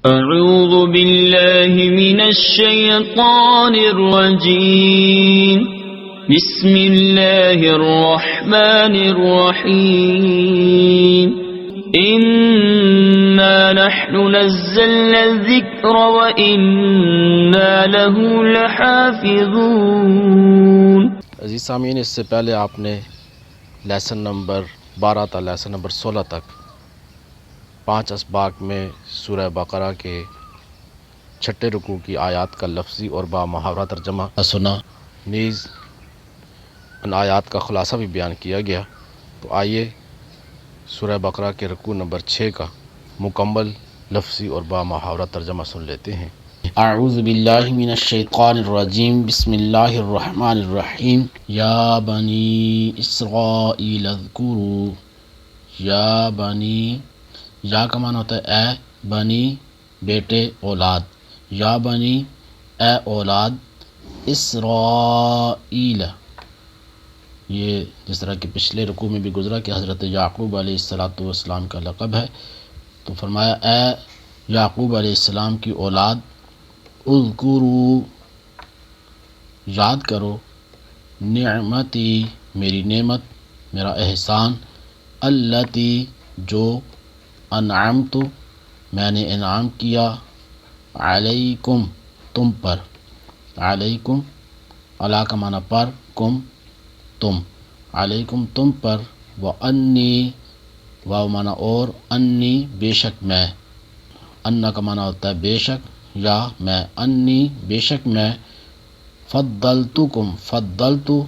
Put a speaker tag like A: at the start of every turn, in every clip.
A: أعوذ بالله من الشيطان الرجيم بسم الله الرحمن الرحيم إنا نحن نزلنا الذكر وإنا له لحافظون۔
B: عزیز سامعین، اس سے پہلے آپ نے لیسن نمبر 12 تا لیسن نمبر 16 تک 5 اسباق میں سورہ بقرہ کے چھٹے رکوع کی آیات کا لفظی اور با محاورہ ترجمہ سنا، نیز ان آیات کا خلاصہ بھی بیان کیا گیا۔ تو آئیے سورہ بقرہ کے رکوع نمبر 6 کا مکمل لفظی اور با محاورہ ترجمہ سن لیتے ہیں۔ اعوذ باللہ من الشیطان الرجیم، بسم اللہ الرحمن الرحیم۔ یا بنی اسرائیل اذکروا، یا بنی، یا کا معنی ہوتا ہے اے بنی، بیٹے، اولاد، یا بنی، اے اولاد، اسرائیل، یہ جس طرح کہ پچھلے رکوع میں بھی گزرا کہ حضرت یعقوب علیہ السلام کا لقب ہے، تو فرمایا اے یعقوب علیہ السلام کی اولاد، اذکروا، یاد کرو، نعمتی، میری نعمت، میرا احسان، التی، جو، انعمت، میں نے انعام کیا، علیکم، تم پر، علیکم، علی کا معنی پر، کم، تم، علیکم، تم پر، وانی، واو معنی اور، انی، بے شک میں، انا کا معنی ہوتا ہے بے شک یا میں، انی، بے شک میں، فضلتکم، فضلتو،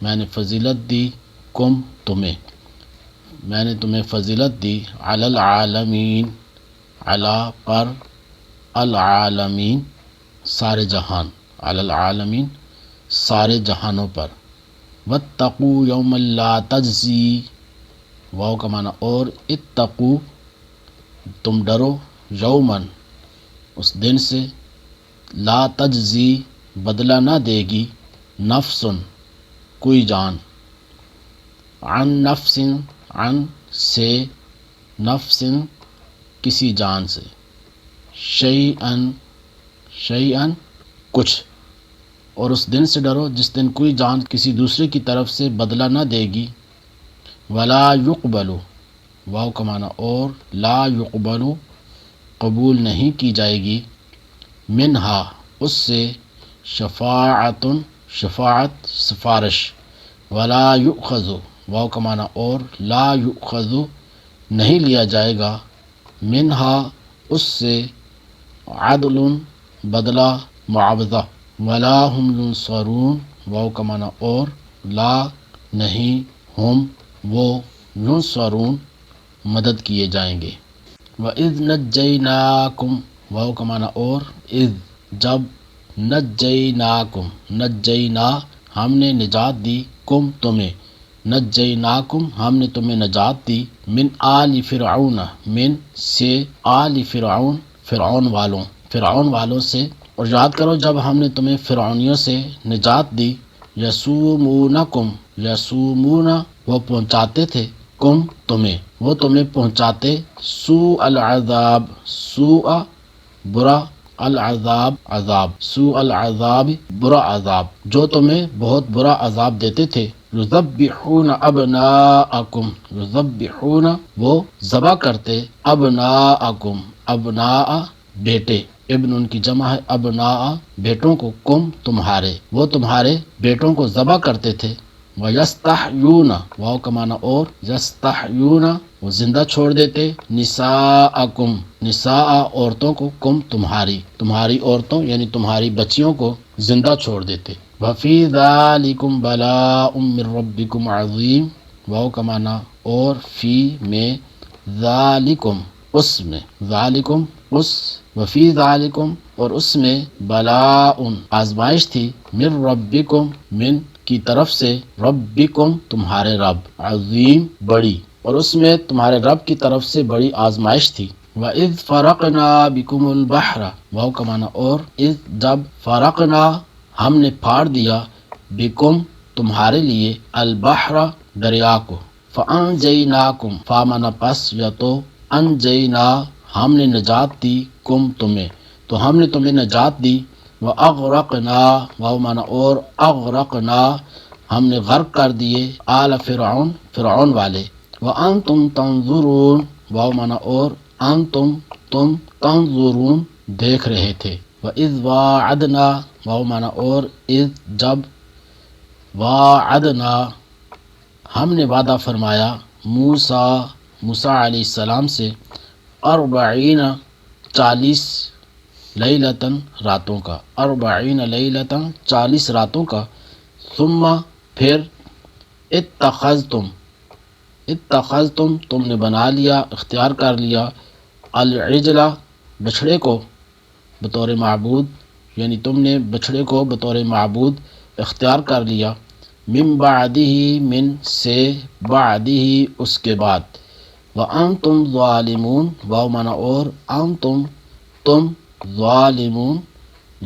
B: میں نے فضیلت دی، کم، تمہیں، میں نے تمہیں فضیلت دی، علی العالمین، علی پر، العالمین، سارے جہان، علی العالمین، سارے جہانوں پر، واتقوا یوما لا تجزی، واو کا معنی اور، اتقو، تم ڈرو، یومن، اس دن سے، لا تجزی، بدلہ نہ دے گی، نفسن، کوئی جان، عن نفس، عن سے، نفس، کسی جان سے، شیئن، شیئن، کچھ، اور اس دن سے ڈرو جس دن کوئی جان کسی دوسرے کی طرف سے بدلہ نہ دے گی، ولا یقبل، واو کا معنی اور، لا یقبل، قبول نہیں کی جائے گی، منہا، اس سے، شفاعت، شفاعت، سفارش، ولا یؤخذ، واو کا معنی اور، لا یؤخذ، نہیں لیا جائے گا، منہا، اس سے، عدل، بدلہ، معاوضہ، ولا ہم ینصرون، واو کا معنی اور، لا، نہیں، ہم، وہ، ینصرون، مدد کیے جائیں گے، وَإِذْ نَجَّيْنَاكُمْ، واو کا معنی اور، اذ، جب، نجیناکم، نجینا، ہم نے نجات دی، کم، تمہیں، نجیناکم، ہم نے تمہیں نجات دی، من آل فرعون، من سے، آل فرعون، فرعون والوں سے، اور یاد کرو جب ہم نے تمہیں فرعونیوں سے نجات دی، یسومونکم، یسومون، وہ پہنچاتے تھے، کم، تمہیں، وہ تمہیں پہنچاتے، سوء العذاب، سوء، برا، العذاب، عذاب، سوء العذاب، برا عذاب، جو تمہیں بہت برا عذاب دیتے تھے، یذبحون ابناءکم، یذبحون، وہ ذبح کرتے، ابناءکم، ابناء، بیٹے، ابن ان کی جمع ہے، ابناء، بیٹوں کو، کم، تمہارے، وہ تمہارے بیٹوں کو ذبح کرتے تھے، وَيَسْتَحْيُونَ، واو کا معنی اور، یستحیون، وہ زندہ چھوڑ دیتے، نساءکم، نساء، عورتوں کو، کم، تمہاری، تمہاری عورتوں یعنی تمہاری بچیوں کو زندہ چھوڑ دیتے، وَفِي ذَلِكُمْ بَلَاءٌ مِّن رَبِّكُمْ عَظِيمٌ، واو کا معنی اور، فی، میں، ذالکم، اس میں، ذالکم، اس، وفی ذالکم، اور اس میں، بلاء، آزمائش تھی، من ربکم، من کی طرف سے، ربکم، تمہارے رب، عظیم، بڑی، اور اس میں تمہارے رب کی طرف سے بڑی آزمائش تھی، وَإِذْ فَرَقْنَا بِكُمُ الْبَحْرَ، واو کا معنی اور، اذ، جب، فرقنا، ہم نے پھاڑ دیا، بکم، تمہارے لیے، البحر، دریا کو، فَأَنْجَيْنَاكُمْ، فَامَنَ پس، یا تو، انجینا، ہم نے نجات دی کم تمہیں، تو ہم نے تمہیں نجات دی، وَأَغْرَقْنَا واو مانا اور، اغرقنا ہم نے غرق کر دیے، آل فرعون فرعون والے، وَأَنْتُمْ تَنْظُرُونَ واو مانا اور، انتم تم، تنظرون دیکھ رہے تھے، وَإِذْ وَاعَدْنَا واو مانا اور، اذ جب، وَاعَدْنَا ہم نے وعدہ فرمایا، موسیٰ علیہ السلام سے، 40 لیلتاً راتوں کا، 40 لیلتاً 40 راتوں کا، ثم پھر، اتخذتم تم نے بنا لیا، اختیار کر لیا، العجلہ بچھڑے کو، بطور معبود، یعنی تم نے بچھڑے کو بطور معبود اختیار کر لیا، من بعدہ من سے، بعدہ اس کے بعد، وَأَنْتُمْ ظَالِمُونَ واو مانا اور، انتم تم، ظالمون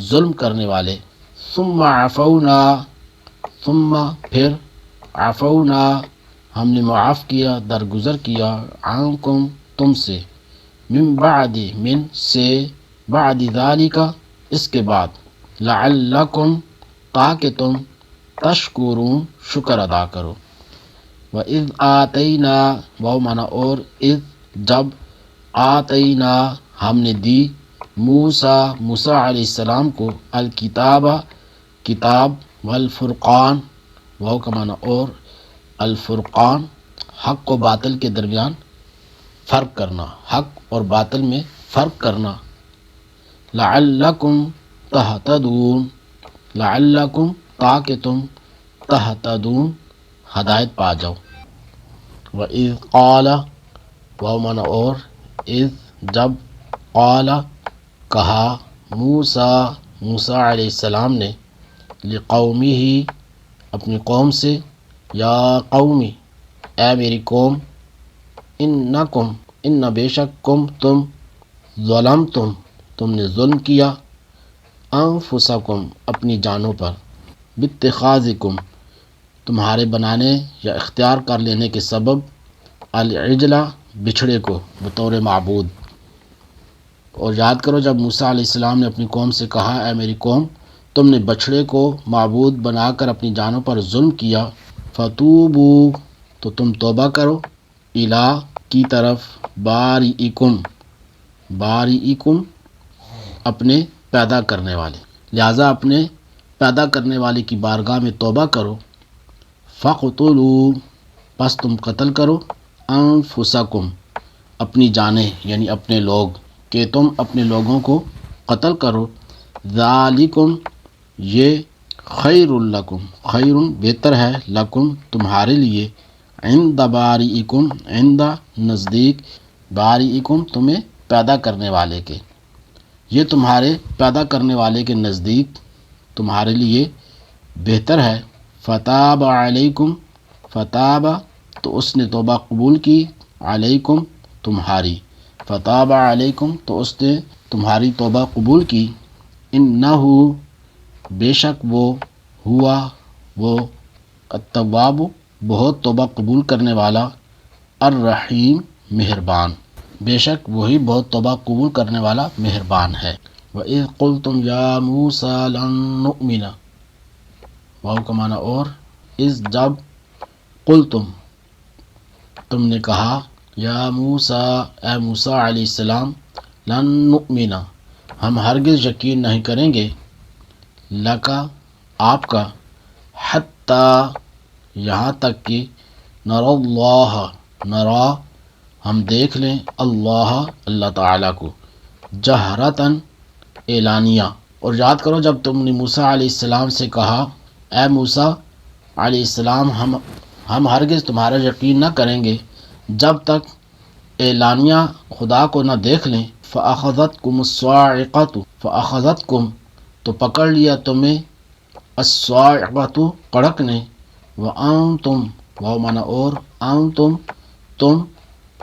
B: ظلم کرنے والے، ثم عفونا ثم پھر، عفونا ہم نے معاف کیا، درگزر کیا، عنکم تم سے، من بعد من سے، بعد ذالک اس کے بعد، لعلکم تاکہ تم، تشکرون شکر ادا کرو، وَإِذْ آتَيْنَا واو مانا اور، اذ جب، آتَيْنَا ہم نے دی، موسیٰ علیہ السلام کو، الکتاب کتاب، والفرقان واو کا مانا اور، الفرقان حق و باطل کے درمیان فرق کرنا، حق اور باطل میں فرق کرنا، لعلکم تہتدون لعلکم تاکہ تم، تہتدون ہدایت پا جاؤ، وَإِذْ قَالَ واو مانا اور، اذ جب، قال کہا، موسیٰ علیہ السلام نے، لقومہ اپنی قوم سے، یا قومی اے میری قوم، انکم ان بے شک کم تم، ظلمتم تم نے ظلم کیا، انفسکم اپنی جانوں پر، باتخاذکم تمہارے بنانے یا اختیار کر لینے کے سبب، العجلہ بچھڑے کو، بطور معبود۔ اور یاد کرو جب موسیٰ علیہ السلام نے اپنی قوم سے کہا، اے میری قوم تم نے بچھڑے کو معبود بنا کر اپنی جانوں پر ظلم کیا، فتوبو تو تم توبہ کرو، الا کی طرف، باری اپنے پیدا کرنے والے، لہذا اپنے پیدا کرنے والے کی بارگاہ میں توبہ کرو، فقتلوا پس تم قتل کرو، انفسکم اپنی جانیں یعنی اپنے لوگ، کہ تم اپنے لوگوں کو قتل کرو، ذالکم یہ، خیر لکم خیر بہتر ہے، لکم تمہارے لیے، عند بارئکم عند نزدیک، بارئکم تمہیں پیدا کرنے والے کے، یہ تمہارے پیدا کرنے والے کے نزدیک تمہارے لیے بہتر ہے، فتاب علیکم فتاب تو اس نے توبہ قبول کی، علیکم تمہاری، فتاب علیکم تو اس نے تمہاری توبہ قبول کی، انہ بے شک وہ، ہوا وہ، التواب بہت توبہ قبول کرنے والا، الرحیم مہربان، بے شک وہی بہت توبہ قبول کرنے والا مہربان ہے، وَإِذْ قُلْتُمْ يَا مُوسَىٰ لَن نُؤْمِنَ واو کا معنی اور، اذ جب، قلتم تم نے کہا، یا موسیٰ اے موسیٰ علیہ السلام، لن نؤمن ہم ہرگز یقین نہیں کریں گے، لکا آپ کا، حتی یہاں تک کہ، نرى اللہ نرا ہم دیکھ لیں، اللہ تعالیٰ کو، جہرتاً اعلانیہ۔ اور یاد کرو جب تم نے موسیٰ علیہ السلام سے کہا، اے موسیٰ علیہ السلام ہم ہرگز تمہارا یقین نہ کریں گے جب تک اعلانیہ خدا کو نہ دیکھ لیں، فَأَخَذَتْكُمُ الصَّاعِقَةُ فَأَخَذَتْكُمْ تو پکڑ لیا تمہیں، الصَّاعِقَةُ کڑک نے، وَأَنْتُمْ واو مانا اور، أَنْتُمْ تم،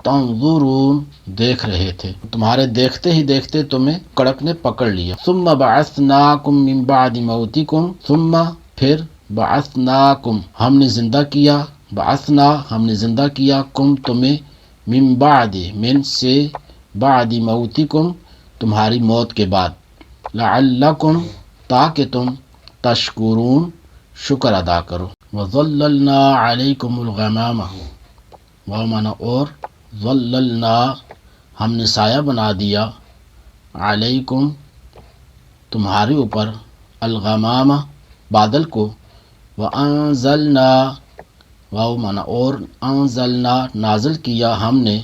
B: تنظرون دیکھ رہے تھے، تمہارے دیکھتے ہی دیکھتے تمہیں کڑک نے پکڑ لیا، ثُمَّ بَعَثْنَاكُمْ مِنْ بَعْدِ مَوْتِكُمْ ثُمَّ پھر، بعثناکم ہم نے زندہ کیا، بعثنا ہم نے زندہ کیا، کم تمہیں، من بعد من سے، بعد موتکم تمہاری موت کے بعد، لعلکم تاکہ تم تشکرون شکر ادا کرو۔ وظللنا علیکم الغمام، وہ مانا اور، ظللنا ہم نے سایہ بنا دیا، علیکم تمہارے اوپر، الغمام بادل کو، وانزلنا واو مانا اور، انزلنا نازل کیا ہم نے،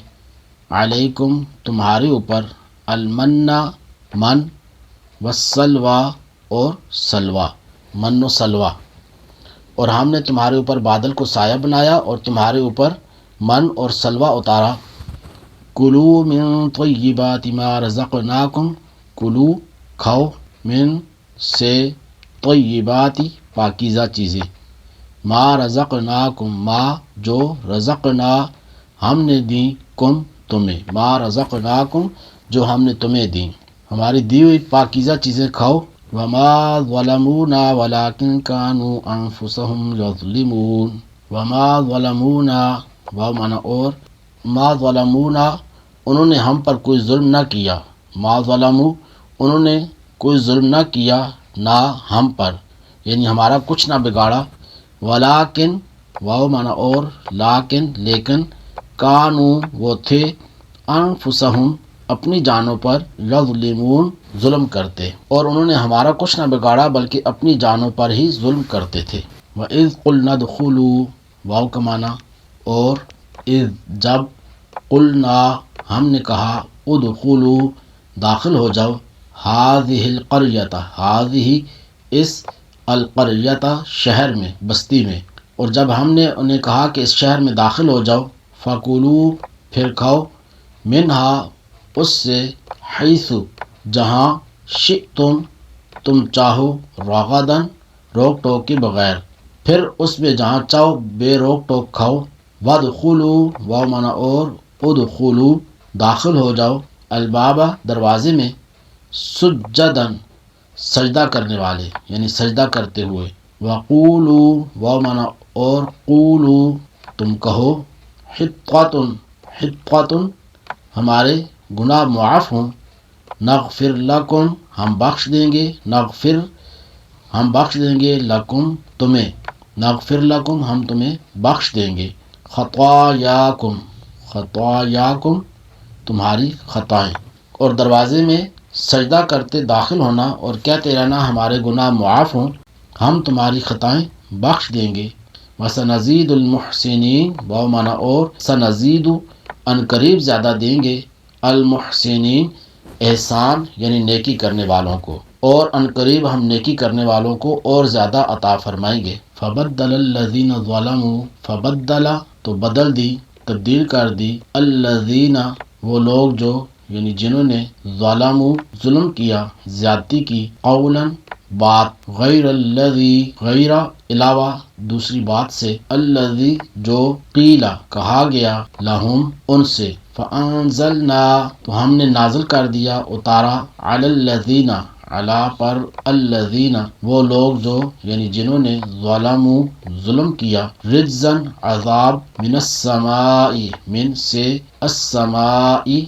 B: علیکم تمہارے اوپر، المنّ من، والسلوى اور سلوہ، من و سلوہ، اور ہم نے تمہارے اوپر بادل کو سایہ بنایا اور تمہارے اوپر من اور سلوہ اتارا۔ کلوا من طیبات ما رزقناکم، کلو کھاؤ، من سے، طیبات پاکیزہ چیزیں، ما رزقناکم ما جو، رزقنا ہم نے دی، کم تمہیں، ما رزقناکم جو ہم نے تمہیں دی، ہماری دی ہوئی پاکیزہ چیزیں کھاؤ۔ وما ظلمونا ولکن كانوا انفسهم یظلمون، وما ظلمونا وہ مانا اور، ما ظلمونا انہوں نے ہم پر کوئی ظلم نہ کیا، ما ظلموا انہوں نے کوئی ظلم نہ کیا نہ ہم پر، یعنی ہمارا کچھ نہ بگاڑا، ولیکن واو مانا اور، لیکن لیکن، کانوا وہ تھے، انفسہم اپنی جانوں پر، یظلمون ظلم کرتے، اور انہوں نے ہمارا کچھ نہ بگاڑا بلکہ اپنی جانوں پر ہی ظلم کرتے تھے۔ وَإِذْ قُلْنَا ادْخُلُوا واو کا معنی اور، اذ جب، قلنا ہم نے کہا، ادخلوا داخل ہو جاؤ، هذه القریۃ هذه اس، القریۃ شہر میں، بستی میں، اور جب ہم نے انہیں کہا کہ اس شہر میں داخل ہو جاؤ، فَكُلُوا پھر کھاؤ، منہا اس سے، حیث جہاں، شئتم تم چاہو، رغداً روک ٹوک کے بغیر، پھر اس میں جہاں چاہو بے روک ٹوک کھاؤ، وادخلوا واو مانا اور، ادخلوا داخل ہو جاؤ، الباب دروازے میں، سجداً سجدہ کرنے والے یعنی سجدہ کرتے ہوئے، وقولوا واو مانا اور، قولوا تم کہو، حطۃ حطۃ ہمارے گناہ معاف ہوں، نغفر لکم ہم بخش دیں گے، نغفر ہم بخش دیں گے، لکم تمہیں، نغفر لکم ہم تمہیں بخش دیں گے، خطایاکم خطایاکم تمہاری خطائیں، اور دروازے میں سجدہ کرتے داخل ہونا اور کہتے رہنا ہمارے گناہ معاف ہوں، ہم تمہاری خطائیں بخش دیں گے۔ وسنزید المحسنین واو مانا اور، سنزید ان قریب زیادہ دیں گے، المحسنین احسان یعنی نیکی کرنے والوں کو، اور ان قریب ہم نیکی کرنے والوں کو اور زیادہ عطا فرمائیں گے۔ فبدل الذین ظلموا فبدل تو بدل دی، تبدیل کر دی، الذین وہ لوگ جو یعنی جنہوں نے، ظلموا ظلم کیا، زیادتی کی، قولا بات، غیر الذی غیر علاوہ دوسری بات سے، الذی جو، قیل کہا گیا، لہم ان سے، فانزلنا تو ہم نے نازل کر دیا، اتارا، علی الذین علی پر، الذین وہ لوگ جو یعنی جنہوں نے، ظلموا ظلم کیا، رجزاً عذاب، من السماء من سے، السماء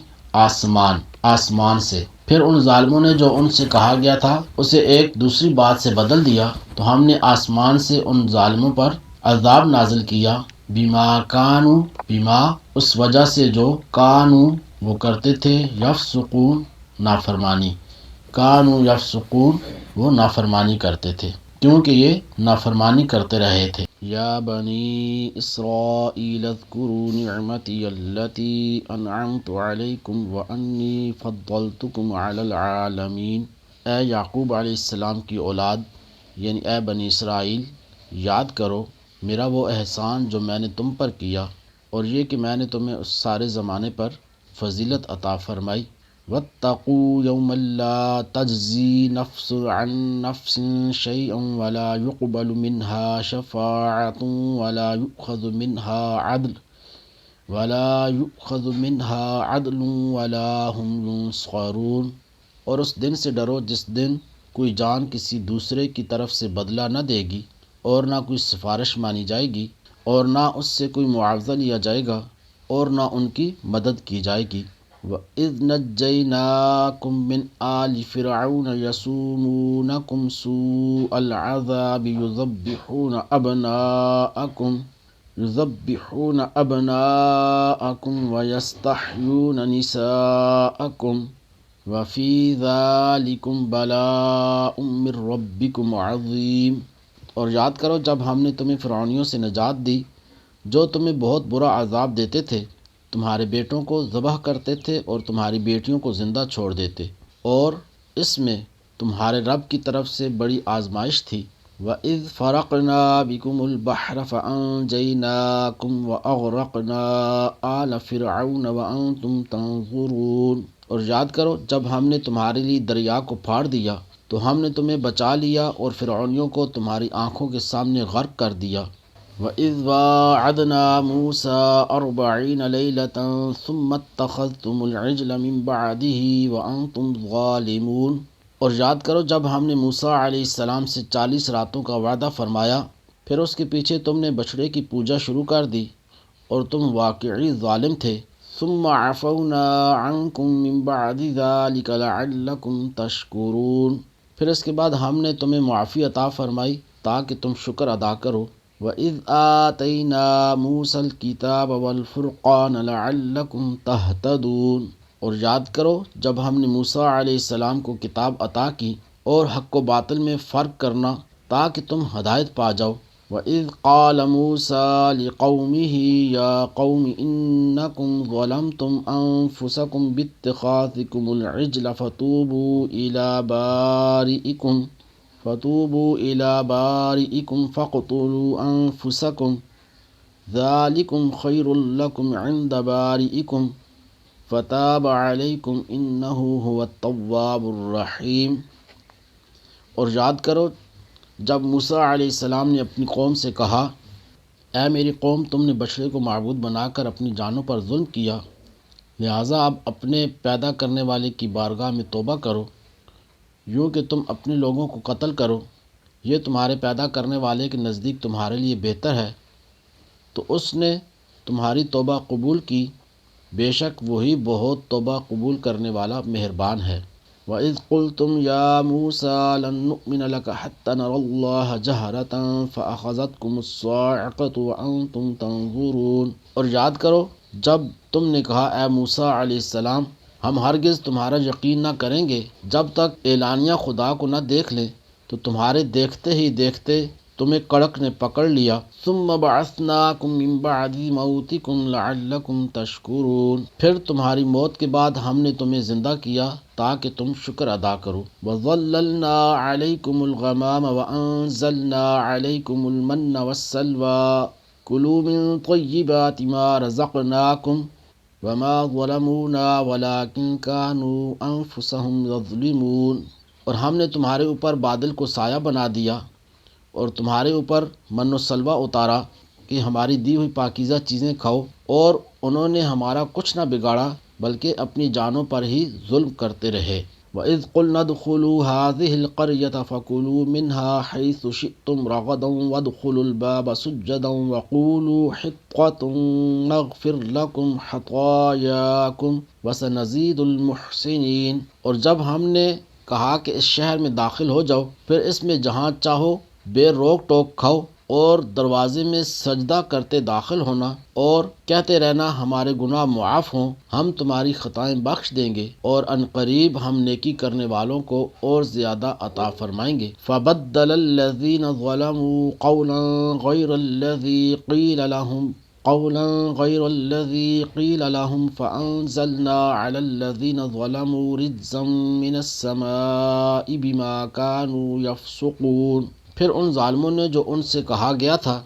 B: آسمان آسمان سے، پھر ان ظالموں نے جو ان سے کہا گیا تھا اسے ایک دوسری بات سے بدل دیا تو ہم نے آسمان سے ان ظالموں پر عذاب نازل کیا، بما کانوا بما اس وجہ سے جو، کانوا وہ کرتے تھے، یفسقون نافرمانی، کانوا یفسقون وہ نافرمانی کرتے تھے کیونکہ یہ نافرمانی کرتے رہے تھے۔ یا بنی اسرائیل اذکروا نعمتی التی انعمت علیکم وانی فضلتکم علی العالمین، اے یعقوب علیہ السلام کی اولاد یعنی اے بنی اسرائیل، یاد کرو میرا وہ احسان جو میں نے تم پر کیا، اور یہ کہ میں نے تمہیں اس سارے زمانے پر فضیلت عطا فرمائی۔ واتقوا یوما لا تجزی نفس عن نفس شیئا ولا يقبل منها شفاعة ولا يؤخذ منها عدل ولا هم ينصرون، اور اس دن سے ڈرو جس دن کوئی جان کسی دوسرے کی طرف سے بدلہ نہ دے گی، اور نہ کوئی سفارش مانی جائے گی، اور نہ اس سے کوئی معاوضہ لیا جائے گا، اور نہ ان کی مدد کی جائے گی۔ وَإِذْ نَجَّيْنَاكُمْ مِنْ آلِ فِرْعَوْنَ يَسُومُونَكُمْ سُوءَ الْعَذَابِ يُذَبِّحُونَ أَبْنَاءَكُمْ وَيَسْتَحْيُونَ نِسَاءَكُمْ وَفِي ذَلِكُمْ بَلَاءٌ مِّن رَبِّكُمْ عَظِيمٌ۔ اور یاد کرو جب ہم نے تمہیں فرعونیوں سے نجات دی جو تمہیں بہت برا عذاب دیتے تھے، تمہارے بیٹوں کو ذبح کرتے تھے اور تمہاری بیٹیوں کو زندہ چھوڑ دیتے، اور اس میں تمہارے رب کی طرف سے بڑی آزمائش تھی۔ وَإِذْ فَرَقْنَا بِكُمُ الْبَحْرَ فَأَنْجَيْنَاكُمْ وَأَغْرَقْنَا آلَ فِرْعَوْنَ وَأَنْتُمْ تَنظُرُونَ۔ اور یاد کرو جب ہم نے تمہارے لیے دریا کو پھاڑ دیا تو ہم نے تمہیں بچا لیا اور فرعونیوں کو تمہاری آنکھوں کے سامنے غرق کر دیا۔ وَإِذْ وَاعَدْنَا مُوسَىٰ 40 لَيْلَةً ثُمَّ اتَّخَذْتُمُ الْعِجْلَ مِن بَعْدِهِ وَأَنْتُمْ ظَالِمُونَ۔ اور یاد کرو جب ہم نے موسیٰ علیہ السلام سے 40 راتوں کا وعدہ فرمایا، پھر اس کے پیچھے تم نے بچڑے کی پوجا شروع کر دی اور تم واقعی ظالم تھے۔ ثُمَّ عَفَوْنَا عَنْكُمْ مِن بَعْدِ ذَلِكَ لَعَلَّكُمْ تَشْكُرُونَ۔ پھر اس کے بعد ہم نے تمہیں معافی عطا فرمائی تاکہ تم شکر ادا کرو۔ وَإِذْ آتَيْنَا مُوسَى الْكِتَابَ وَالْفُرْقَانَ لَعَلَّكُمْ تَهْتَدُونَ۔ اور یاد کرو جب ہم نے موسیٰ علیہ السلام کو کتاب عطا کی اور حق و باطل میں فرق کرنا تاکہ تم ہدایت پا جاؤ۔ وَإِذْ قَالَ مُوسَىٰ لِقَوْمِهِ يَا قَوْمِ إِنَّكُمْ ظَلَمْتُمْ أَنفُسَكُمْ بِاتِّخَاذِكُمُ الْعِجْلَ فَتُوبُوا إِلَىٰ بَارِئِكُمْ فَاقْتُلُوا أَنفُسَكُمْ ذَلِكُمْ خَيْرٌ لَكُمْ عِندَ بَارِئِكُمْ فَتَابَ عَلَيْكُمْ إِنَّهُ هُوَ التَّوَّابُ الرَّحِيمُ۔ اور یاد کرو جب موسیٰ علیہ السلام نے اپنی قوم سے کہا، اے میری قوم، تم نے بچڑے کو معبود بنا کر اپنی جانوں پر ظلم کیا، لہٰذا اب اپنے پیدا کرنے والے کی بارگاہ میں توبہ کرو، یوں کہ تم اپنے لوگوں کو قتل کرو، یہ تمہارے پیدا کرنے والے کے نزدیک تمہارے لیے بہتر ہے۔ تو اس نے تمہاری توبہ قبول کی، بے شک وہی بہت توبہ قبول کرنے والا مہربان ہے۔ وَإِذْ قُلْتُمْ يَا مُوسَىٰ لَن نُّؤْمِنَ لَكَ حَتَّىٰ نَرَى اللَّهَ جَهْرَةً فَأَخَذَتْكُمُ الصَّاعِقَةُ وَأَنْتُمْ تَنظُرُونَ۔ اور یاد کرو جب تم نے کہا، اے موسیٰ علیہ السلام، ہم ہرگز تمہارا یقین نہ کریں گے جب تک اعلانیہ خدا کو نہ دیکھ لیں، تو تمہارے دیکھتے ہی دیکھتے تمہیں کڑک نے پکڑ لیا۔ ثُمَّ بَعَثْنَاكُم مِّن بَعْدِ مَوْتِكُمْ لَعَلَّكُمْ تَشْكُرُونَ۔ پھر تمہاری موت کے بعد ہم نے تمہیں زندہ کیا تاکہ تم شکر ادا کرو۔ وَظَلَّلْنَا عَلَيْكُمُ الْغَمَامَ وَأَنزَلْنَا عَلَيْكُمُ الْمَنَّ وَالسَّلْوَىٰ كُلُوا مِن طَيِّبَاتِ مَا رَزَقْنَاكُمْ وَمَا ظَلَمُونَا وَلَٰكِن كَانُوا أَنفُسَهُمْ يَظْلِمُونَ۔ اور ہم نے تمہارے اوپر بادل کو سایہ بنا دیا اور تمہارے اوپر من و سلوہ اتارا کہ ہماری دی ہوئی پاکیزہ چیزیں کھاؤ، اور انہوں نے ہمارا کچھ نہ بگاڑا بلکہ اپنی جانوں پر ہی ظلم کرتے رہے۔ وَإِذْ قُلْنَا ادْخُلُوا هَٰذِهِ الْقَرْيَةَ فَكُلُوا مِنْهَا حَيْثُ شِئْتُمْ رَغَدًا وَادْخُلُوا الْبَابَ سُجَّدًا وَقُولُوا حِطَّةٌ نَغْفِرْ لَكُمْ خَطَايَاكُمْ وَسَنَزِيدُ الْمُحْسِنِينَ۔ اور جب ہم نے کہا کہ اس شہر میں داخل ہو جاؤ، پھر اس میں جہاں چاہو بے روک ٹوک کھاؤ اور دروازے میں سجدہ کرتے داخل ہونا اور کہتے رہنا ہمارے گناہ معاف ہوں، ہم تمہاری خطائیں بخش دیں گے اور ان قریب ہم نیکی کرنے والوں کو اور زیادہ عطا فرمائیں گے۔ فَبَدَّلَ الَّذِينَ ظَلَمُوا قَوْلًا غَيْرَ الَّذِي قِيلَ لَهُمْ فَأَنزَلْنَا عَلَى الَّذِينَ ظَلَمُوا رِجْزًا مِّنَ السَّمَاءِ بِمَا كَانُوا يَفْسُقُونَ۔ پھر ان ظالموں نے جو ان سے کہا گیا تھا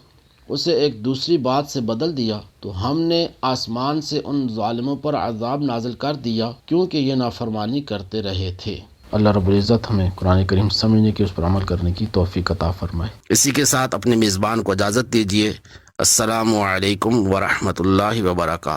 B: اسے ایک دوسری بات سے بدل دیا، تو ہم نے آسمان سے ان ظالموں پر عذاب نازل کر دیا کیونکہ یہ نافرمانی کرتے رہے تھے۔ اللہ رب العزت ہمیں قرآن کریم سمجھنے کی، اس پر عمل کرنے کی توفیق عطا فرمائے۔
C: اسی کے ساتھ اپنے میزبان کو اجازت دیجیے۔ السلام علیکم ورحمۃ اللہ وبرکاتہ۔